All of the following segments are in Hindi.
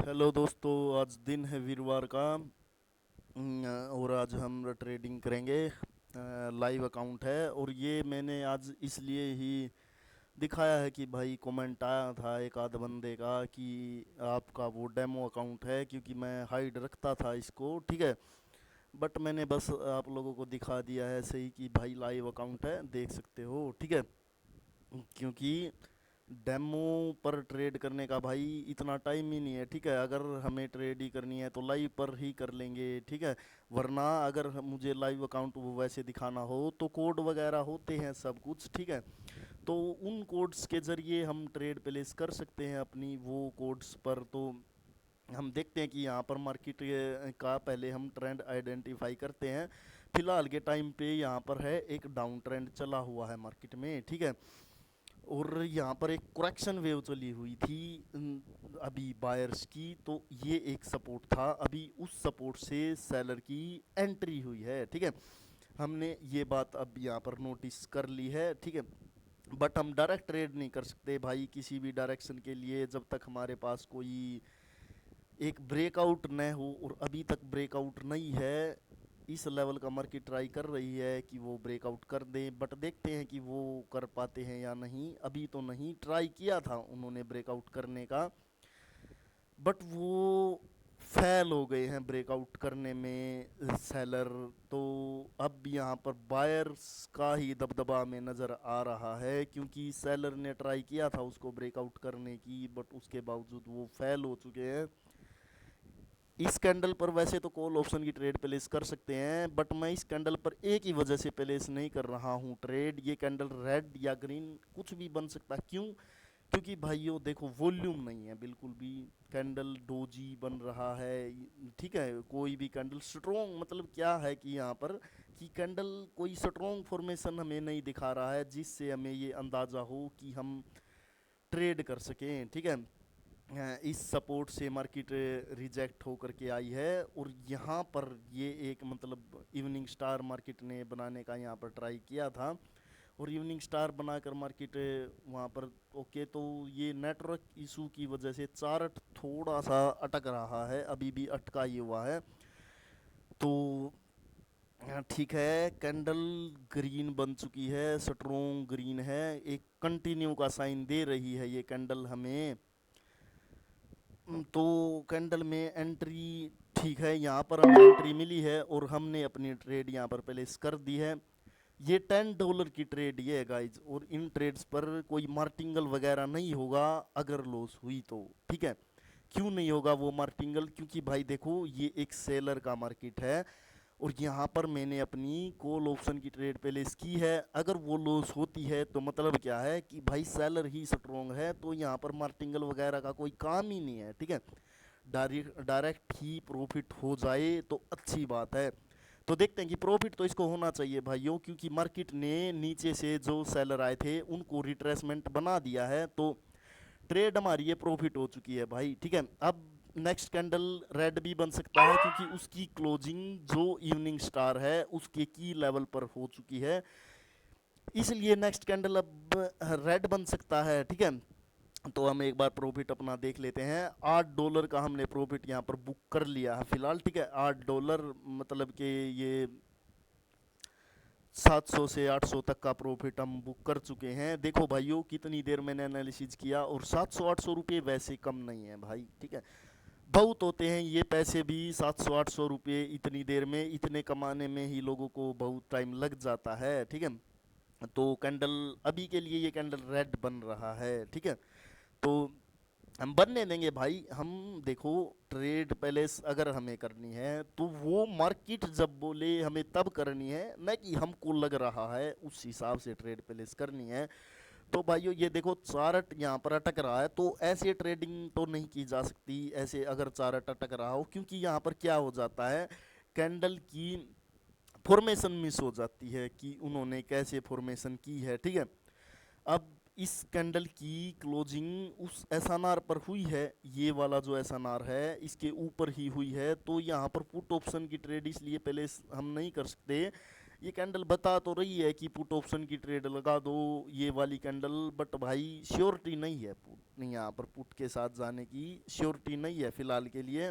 हेलो दोस्तों। आज दिन है वीरवार का। और आज हम ट्रेडिंग करेंगे। लाइव अकाउंट है और ये मैंने आज इसलिए ही दिखाया है कि भाई कमेंट आया था एक आध बंदे का कि आपका वो डेमो अकाउंट है, क्योंकि मैं हाइड रखता था इसको, ठीक है। बट मैंने बस आप लोगों को दिखा दिया है सही कि भाई लाइव अकाउंट है, देख सकते हो, ठीक है। क्योंकि डेमो पर ट्रेड करने का भाई इतना टाइम ही नहीं है, ठीक है। अगर हमें ट्रेड ही करनी है तो लाइव पर ही कर लेंगे, ठीक है। वरना अगर मुझे लाइव अकाउंट वो वैसे दिखाना हो तो कोड वगैरह होते हैं सब कुछ, ठीक है। तो उन कोड्स के ज़रिए हम ट्रेड प्लेस कर सकते हैं अपनी वो कोड्स पर। तो हम देखते हैं कि यहाँ पर मार्केट का पहले हम ट्रेंड आइडेंटिफाई करते हैं। फिलहाल के टाइम पे यहाँ पर है एक डाउन ट्रेंड चला हुआ है मार्केट में, ठीक है। और यहाँ पर एक करेक्शन वेव चली हुई थी अभी बायर्स की, तो ये एक सपोर्ट था। अभी उस सपोर्ट से सेलर की एंट्री हुई है, ठीक है। हमने ये बात अब यहाँ पर नोटिस कर ली है, ठीक है। बट हम डायरेक्ट ट्रेड नहीं कर सकते भाई किसी भी डायरेक्शन के लिए, जब तक हमारे पास कोई एक ब्रेकआउट न हो। और अभी तक ब्रेकआउट नहीं है। इस लेवल का मार्केट ट्राई कर रही है कि वो ब्रेकआउट कर दें, बट देखते हैं कि वो कर पाते हैं या नहीं। अभी तो नहीं, ट्राई किया था उन्होंने ब्रेकआउट करने का, बट वो फेल हो गए हैं ब्रेकआउट करने में सेलर। तो अब यहाँ पर बायर्स का ही दबदबा में नज़र आ रहा है, क्योंकि सेलर ने ट्राई किया था उसको ब्रेकआउट करने की, बट उसके बावजूद वो फेल हो चुके हैं। इस कैंडल पर वैसे तो कॉल ऑप्शन की ट्रेड प्लेस कर सकते हैं, बट मैं इस कैंडल पर एक ही वजह से प्लेस नहीं कर रहा हूँ ट्रेड। ये कैंडल रेड या ग्रीन कुछ भी बन सकता है, क्यों? क्योंकि भाइयों देखो, वॉल्यूम नहीं है बिल्कुल भी। कैंडल डोजी बन रहा है, ठीक है। कोई भी कैंडल स्ट्रोंग, मतलब क्या है कि यहाँ पर कि कैंडल कोई स्ट्रोंग फॉर्मेशन हमें नहीं दिखा रहा है जिससे हमें ये अंदाज़ा हो कि हम ट्रेड कर सकें, ठीक है। इस सपोर्ट से मार्केट रिजेक्ट होकर के आई है, और यहाँ पर ये एक मतलब इवनिंग स्टार मार्केट ने बनाने का यहाँ पर ट्राई किया था। और इवनिंग स्टार बनाकर मार्केट वहाँ पर ओके, तो ये नेटवर्क इशू की वजह से चार्ट थोड़ा सा अटक रहा है, अभी भी अटका ही हुआ है। तो ठीक है, कैंडल ग्रीन बन चुकी है, स्ट्रोंग ग्रीन है, एक कंटिन्यू का साइन दे रही है ये कैंडल हमें। तो कैंडल में एंट्री ठीक है, यहाँ पर हमें एंट्री मिली है और हमने अपनी ट्रेड यहाँ पर प्लेस कर दी है। ये $10 की ट्रेड ये है गाइज, और इन ट्रेड्स पर कोई मार्टिंगल वगैरह नहीं होगा अगर लॉस हुई तो, ठीक है। क्यों नहीं होगा वो मार्टिंगल? क्योंकि भाई देखो, ये एक सेलर का मार्केट है, और यहाँ पर मैंने अपनी कॉल ऑप्शन की ट्रेड प्लेस की है। अगर वो लॉस होती है तो मतलब क्या है कि भाई सेलर ही स्ट्रोंग है, तो यहाँ पर मार्टिंगल वगैरह का कोई काम ही नहीं है, ठीक है। डायरेक्ट डायरेक्ट ही प्रॉफिट हो जाए तो अच्छी बात है। तो देखते हैं कि प्रॉफिट तो इसको होना चाहिए भाइयों, क्योंकि मार्केट ने नीचे से जो सेलर आए थे उनको रिट्रेसमेंट बना दिया है। तो ट्रेड हमारी ये प्रॉफिट हो चुकी है भाई, ठीक है। अब नेक्स्ट कैंडल रेड भी बन सकता है, क्योंकि उसकी क्लोजिंग जो इवनिंग स्टार है उसके की लेवल पर हो चुकी है, इसलिए नेक्स्ट कैंडल अब रेड बन सकता है, ठीक है। तो हम एक बार प्रॉफिट अपना देख लेते हैं। $8 का हमने प्रॉफिट यहाँ पर बुक कर लिया है फिलहाल, ठीक है। $8 मतलब कि ये 700 से 800 तक का प्रॉफिट हम बुक कर चुके हैं। देखो भाइयों, कितनी देर मैंने एनालिसिस किया, और 700-800 रुपये वैसे कम नहीं है भाई, ठीक है। बहुत होते हैं ये पैसे भी, 700-800 रुपये इतनी देर में, इतने कमाने में ही लोगों को बहुत टाइम लग जाता है, ठीक है। तो कैंडल अभी के लिए ये कैंडल रेड बन रहा है, ठीक है। तो हम बनने देंगे भाई। हम देखो, ट्रेड पैलेस अगर हमें करनी है तो वो मार्केट जब बोले हमें तब करनी है, न कि हमको लग रहा है उस हिसाब से ट्रेड पैलेस करनी है। तो भाइयों ये देखो, चार्ट यहाँ पर अटक रहा है, तो ऐसे ट्रेडिंग तो नहीं की जा सकती ऐसे अगर चार्ट अटक रहा हो, क्योंकि यहाँ पर क्या हो जाता है, कैंडल की फॉर्मेशन मिस हो जाती है कि उन्होंने कैसे फॉर्मेशन की है, ठीक है। अब इस कैंडल की क्लोजिंग उस एसएनआर पर हुई है, ये वाला जो एसएनआर है इसके ऊपर ही हुई है, तो यहाँ पर पुट ऑप्शन की ट्रेड इसलिए पहले हम नहीं कर सकते। ये कैंडल बता तो रही है कि पुट ऑप्शन की ट्रेड लगा दो, ये वाली कैंडल, बट भाई श्योरिटी नहीं है पुट, यहाँ पर पुट के साथ जाने की श्योरिटी नहीं है फिलहाल के लिए,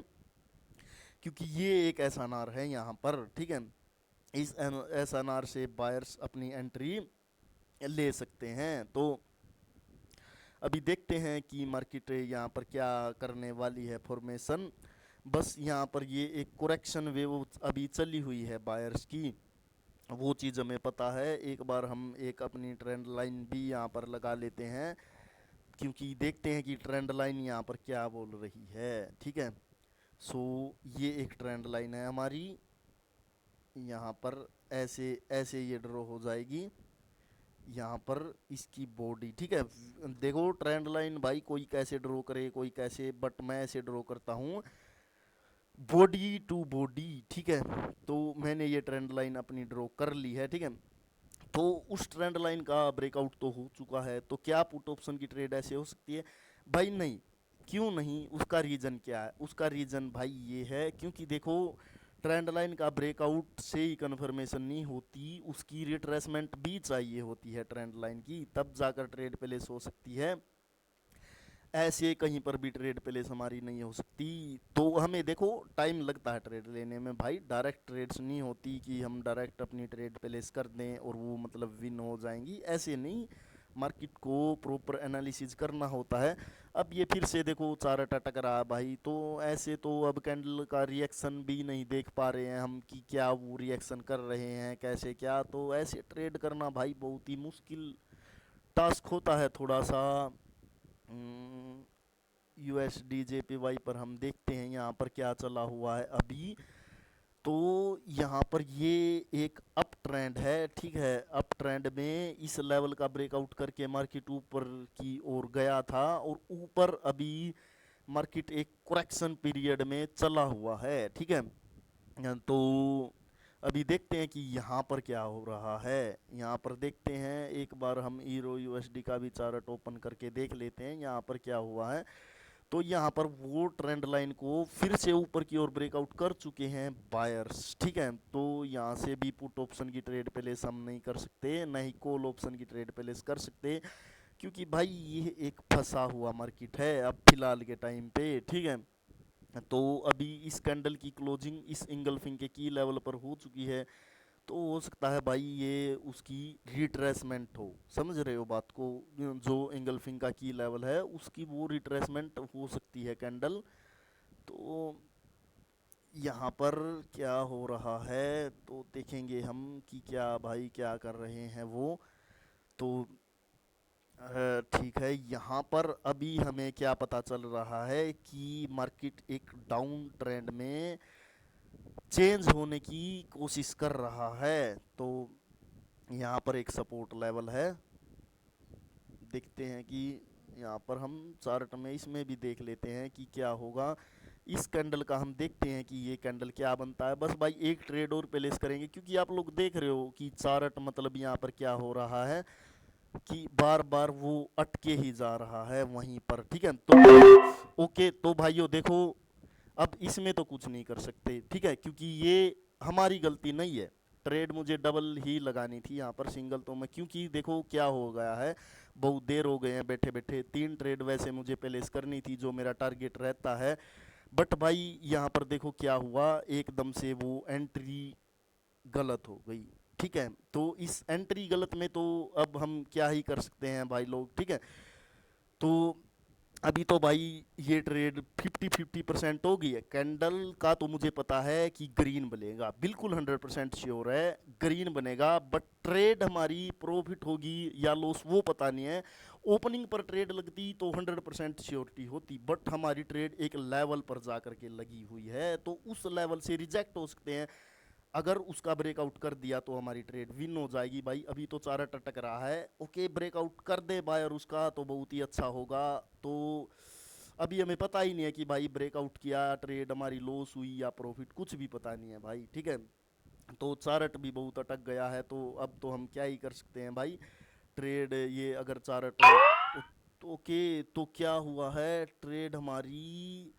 क्योंकि ये एक एसएनआर है यहाँ पर, ठीक है। इस एसएनआर से बायर्स अपनी एंट्री ले सकते हैं। तो अभी देखते हैं कि मार्केट यहाँ पर क्या करने वाली है फॉर्मेशन। बस यहाँ पर ये एक कोरेक्शन वेव अभी चली हुई है बायर्स की, वो चीज़ हमें पता है। एक बार हम एक अपनी ट्रेंड लाइन भी यहाँ पर लगा लेते हैं, क्योंकि देखते हैं कि ट्रेंड लाइन यहाँ पर क्या बोल रही है, ठीक है। सो ये एक ट्रेंड लाइन है हमारी, यहाँ पर ऐसे ऐसे ये ड्रॉ हो जाएगी, यहाँ पर इसकी बॉडी, ठीक है। देखो ट्रेंड लाइन भाई कोई कैसे ड्रॉ करे कोई कैसे, बट मैं ऐसे ड्रॉ करता हूँ बॉडी टू बॉडी, ठीक है। तो मैंने ये ट्रेंड लाइन अपनी ड्रॉ कर ली है, ठीक है। तो उस ट्रेंड लाइन का ब्रेकआउट तो हो चुका है, तो क्या पुट ऑप्शन की ट्रेड ऐसे हो सकती है? भाई नहीं। क्यों नहीं? उसका रीज़न क्या है? उसका रीज़न भाई ये है, क्योंकि देखो ट्रेंड लाइन का ब्रेकआउट से ही कन्फर्मेशन नहीं होती, उसकी रिट्रेसमेंट भी चाहिए होती है ट्रेंड लाइन की, तब जाकर ट्रेड प्लेस हो सकती है। ऐसे कहीं पर भी ट्रेड प्लेस हमारी नहीं हो सकती। तो हमें देखो टाइम लगता है ट्रेड लेने में भाई, डायरेक्ट ट्रेड्स नहीं होती कि हम डायरेक्ट अपनी ट्रेड प्लेस कर दें और वो मतलब विन हो जाएंगी, ऐसे नहीं। मार्केट को प्रॉपर एनालिसिस करना होता है। अब ये फिर से देखो चार्ट अटक रहा है भाई, तो ऐसे तो अब कैंडल का रिएक्शन भी नहीं देख पा रहे हैं हम कि क्या वो रिएक्शन कर रहे हैं कैसे क्या, तो ऐसे ट्रेड करना भाई बहुत ही मुश्किल टास्क होता है थोड़ा सा। यूएसडी जेपीवाई पर हम देखते हैं यहाँ पर क्या चला हुआ है अभी। तो यहाँ पर ये एक अप ट्रेंड है, ठीक है। अप ट्रेंड में इस लेवल का ब्रेकआउट करके मार्केट ऊपर की ओर गया था, और ऊपर अभी मार्केट एक करेक्शन पीरियड में चला हुआ है, ठीक है। तो अभी देखते हैं कि यहाँ पर क्या हो रहा है। यहाँ पर देखते हैं एक बार हम ईरो यूएसडी का भी चार्ट ओपन करके देख लेते हैं यहाँ पर क्या हुआ है। तो यहाँ पर वो ट्रेंड लाइन को फिर से ऊपर की ओर ब्रेकआउट कर चुके हैं बायर्स, ठीक है। तो यहाँ से भी पुट ऑप्शन की ट्रेड प्लेस हम नहीं कर सकते, न ही कॉल ऑप्शन की ट्रेड प्लेस कर सकते, क्योंकि भाई ये एक फंसा हुआ मार्केट है अब फिलहाल के टाइम पे, ठीक है। तो अभी इस कैंडल की क्लोजिंग इस इंगल्फिंग के की लेवल पर हो चुकी है, तो हो सकता है भाई ये उसकी रिट्रेसमेंट हो, समझ रहे हो बात को? जो इंगल्फिंग का की लेवल है उसकी वो रिट्रेसमेंट हो सकती है कैंडल। तो यहाँ पर क्या हो रहा है तो देखेंगे हम कि क्या भाई क्या कर रहे हैं वो। तो ठीक है, यहाँ पर अभी हमें क्या पता चल रहा है कि मार्केट एक डाउन ट्रेंड में चेंज होने की कोशिश कर रहा है। तो यहाँ पर एक सपोर्ट लेवल है, देखते हैं कि यहाँ पर हम चार्ट में इसमें भी देख लेते हैं कि क्या होगा। इस कैंडल का हम देखते हैं कि ये कैंडल क्या बनता है। बस भाई एक ट्रेड और प्लेस करेंगे, क्योंकि आप लोग देख रहे हो कि चार्ट मतलब यहाँ पर क्या हो रहा है कि बार बार वो अटके ही जा रहा है वहीं पर, ठीक है। तो ओके, तो भाइयों देखो अब इसमें तो कुछ नहीं कर सकते, ठीक है, क्योंकि ये हमारी गलती नहीं है। ट्रेड मुझे डबल ही लगानी थी यहाँ पर, सिंगल तो मैं, क्योंकि देखो क्या हो गया है, बहुत देर हो गए हैं बैठे बैठे। 3 ट्रेड वैसे मुझे प्लेस करनी थी जो मेरा टारगेट रहता है, बट भाई यहाँ पर देखो क्या हुआ, एकदम से वो एंट्री गलत हो गई, ठीक है। तो इस एंट्री गलत में तो अब हम क्या ही कर सकते हैं भाई लोग, ठीक है। तो अभी तो भाई ये ट्रेड 50-50% हो गई है। कैंडल का तो मुझे पता है कि ग्रीन बनेगा, बिल्कुल 100% श्योर है ग्रीन बनेगा, बट ट्रेड हमारी प्रॉफिट होगी या लॉस वो पता नहीं है। ओपनिंग पर ट्रेड लगती तो 100% श्योरिटी होती, बट हमारी ट्रेड एक लेवल पर जा करके लगी हुई है, तो उस लेवल से रिजेक्ट हो सकते हैं। अगर उसका ब्रेकआउट कर दिया तो हमारी ट्रेड विन हो जाएगी भाई। अभी तो चारा टटक रहा है, ओके ब्रेकआउट कर दे बायर उसका तो बहुत ही अच्छा होगा। तो अभी हमें पता ही नहीं है कि भाई ब्रेकआउट किया ट्रेड हमारी लॉस हुई या प्रॉफिट, कुछ भी पता नहीं है भाई, ठीक है। तो चार्ट भी बहुत अटक गया है, तो अब तो हम क्या ही कर सकते हैं भाई। ट्रेड ये अगर चार्ट तो ओके, तो क्या हुआ है, ट्रेड हमारी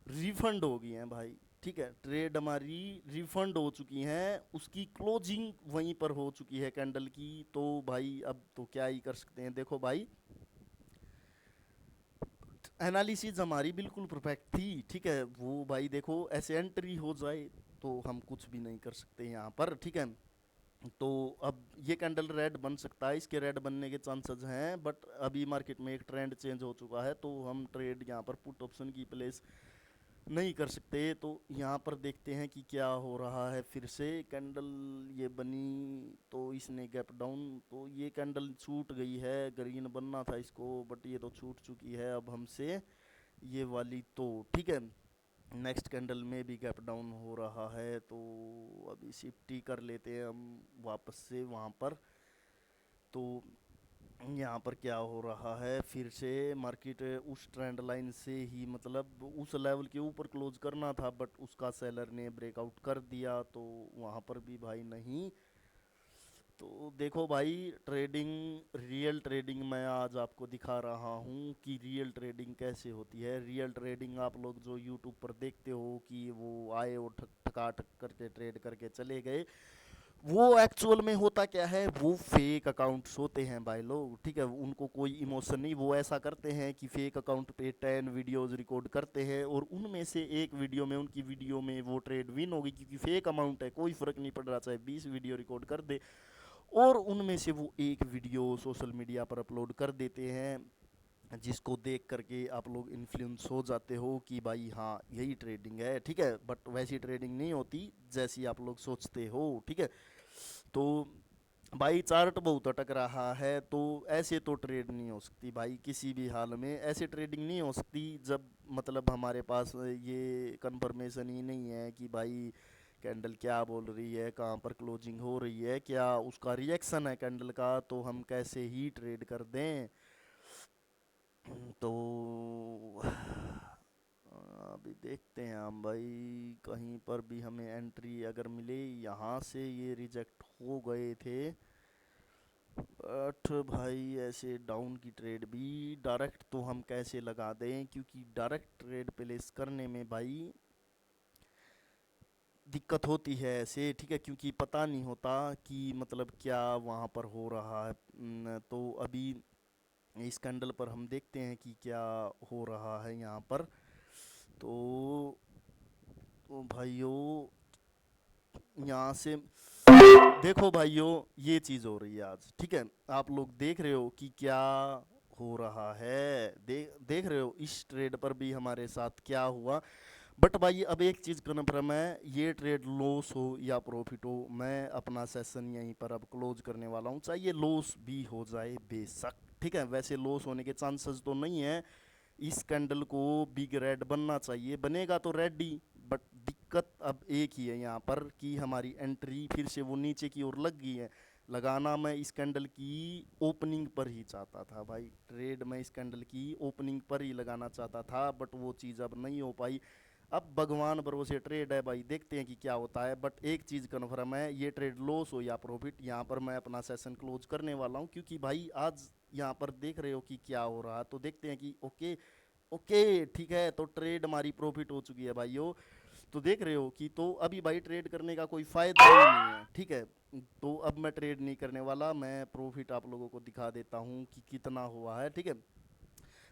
रिफंड हो गई है भाई, ठीक है, ट्रेड हमारी रिफंड हो चुकी हैं, उसकी क्लोजिंग वहीं पर हो चुकी है कैंडल की। तो भाई अब तो क्या ही कर सकते हैं। देखो भाई, एनालिसिस हमारी बिल्कुल परफेक्ट थी, ठीक है। वो भाई देखो ऐसे एंट्री हो जाए तो हम कुछ भी नहीं कर सकते यहाँ पर, ठीक है। तो अब ये कैंडल रेड बन सकता है, इसके रेड बनने के चांसेस हैं, बट अभी मार्केट में एक ट्रेंड चेंज हो चुका है, तो हम ट्रेड यहाँ पर पुट ऑप्शन की प्लेस नहीं कर सकते। तो यहाँ पर देखते हैं कि क्या हो रहा है। फिर से कैंडल ये बनी तो इसने गैप डाउन, तो ये कैंडल छूट गई है, ग्रीन बनना था इसको, बट ये तो छूट चुकी है अब हमसे ये वाली, तो ठीक है। नेक्स्ट कैंडल में भी गैप डाउन हो रहा है, तो अभी शिफ्ट ही कर लेते हैं हम वापस से वहाँ पर। तो यहाँ पर क्या हो रहा है, फिर से मार्केट उस ट्रेंड लाइन से ही मतलब उस लेवल के ऊपर क्लोज करना था, बट उसका सेलर ने ब्रेकआउट कर दिया, तो वहाँ पर भी भाई नहीं। तो देखो भाई, ट्रेडिंग, रियल ट्रेडिंग मैं आज आपको दिखा रहा हूँ कि रियल ट्रेडिंग कैसे होती है। रियल ट्रेडिंग आप लोग जो यूट्यूब पर देखते हो कि वो आए और ठक ठका ठक करके ट्रेड करके चले गए, वो एक्चुअल में होता क्या है, वो फेक अकाउंट्स होते हैं भाई लोग, ठीक है। उनको कोई इमोशन नहीं, वो ऐसा करते हैं कि फेक अकाउंट पे 10 वीडियोस रिकॉर्ड करते हैं और उनमें से एक वीडियो में, उनकी वीडियो में वो ट्रेड विन होगी, क्योंकि फेक अमाउंट है, कोई फ़र्क नहीं पड़ रहा चाहे 20 वीडियो रिकॉर्ड कर दे, और उनमें से वो एक वीडियो सोशल मीडिया पर अपलोड कर देते हैं, जिसको देख करके आप लोग इन्फ्लुएंस हो जाते हो कि भाई हाँ यही ट्रेडिंग है, ठीक है। बट वैसी ट्रेडिंग नहीं होती जैसी आप लोग सोचते हो, ठीक है। तो भाई चार्ट बहुत अटक रहा है, तो ऐसे तो ट्रेड नहीं हो सकती भाई, किसी भी हाल में ऐसे ट्रेडिंग नहीं हो सकती जब मतलब हमारे पास ये कंफर्मेशन ही नहीं है कि भाई कैंडल क्या बोल रही है, कहाँ पर क्लोजिंग हो रही है, क्या उसका रिएक्शन है कैंडल का, तो हम कैसे ही ट्रेड कर दें। तो अभी देखते हैं हम भाई, कहीं पर भी हमें एंट्री अगर मिले, यहाँ से ये रिजेक्ट हो गए थे, बट भाई ऐसे डाउन की ट्रेड भी डायरेक्ट तो हम कैसे लगा दें, क्योंकि डायरेक्ट ट्रेड प्लेस करने में भाई दिक्कत होती है ऐसे, ठीक है, क्योंकि पता नहीं होता कि मतलब क्या वहाँ पर हो रहा है। तो अभी इस कैंडल पर हम देखते हैं कि क्या हो रहा है यहाँ पर। तो भाइयों, यहाँ से देखो भाइयों, ये चीज़ हो रही है आज, ठीक है। आप लोग देख रहे हो कि क्या हो रहा है, देख रहे हो इस ट्रेड पर भी हमारे साथ क्या हुआ। बट भाई अब एक चीज़ कन्फर्म है, ये ट्रेड लॉस हो या प्रॉफिट हो, मैं अपना सेशन यहीं पर अब क्लोज करने वाला हूँ, चाहे लॉस भी हो जाए बेशक, ठीक है। वैसे लॉस होने के चांसेस तो नहीं है, इस कैंडल को बिग रेड बनना चाहिए, बनेगा तो रेड ही, बट दिक्कत अब एक ही है यहाँ पर कि हमारी एंट्री फिर से वो नीचे की ओर लग गई है। लगाना मैं इस कैंडल की ओपनिंग पर ही चाहता था भाई, ट्रेड मैं इस कैंडल की ओपनिंग पर ही लगाना चाहता था, बट वो चीज़ अब नहीं हो पाई। अब भगवान भरोसे ट्रेड है भाई, देखते हैं कि क्या होता है। बट एक चीज़ कन्फर्म है, ये ट्रेड लॉस हो या प्रॉफिट, यहाँ पर मैं अपना सेशन क्लोज करने वाला हूँ, क्योंकि भाई आज यहाँ पर देख रहे हो कि क्या हो रहा है, तो देखते हैं कि ओके ओके ठीक है, तो ट्रेड हमारी प्रॉफिट हो चुकी है भाइयों। तो देख रहे हो कि तो अभी भाई ट्रेड करने का कोई फ़ायदा ही नहीं है, ठीक है। तो अब मैं ट्रेड नहीं करने वाला, मैं प्रॉफिट आप लोगों को दिखा देता हूँ कि कितना हुआ है, ठीक है।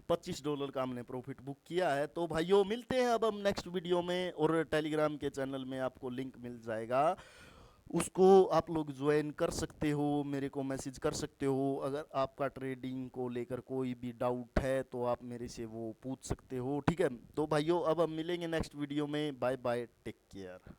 $25 का हमने प्रॉफिट बुक किया है। तो भाइयों मिलते हैं अब हम नेक्स्ट वीडियो में, और टेलीग्राम के चैनल में आपको लिंक मिल जाएगा, उसको आप लोग ज्वाइन कर सकते हो, मेरे को मैसेज कर सकते हो, अगर आपका ट्रेडिंग को लेकर कोई भी डाउट है तो आप मेरे से वो पूछ सकते हो, ठीक है। तो भाइयों अब हम मिलेंगे नेक्स्ट वीडियो में, बाय बाय, टेक केयर।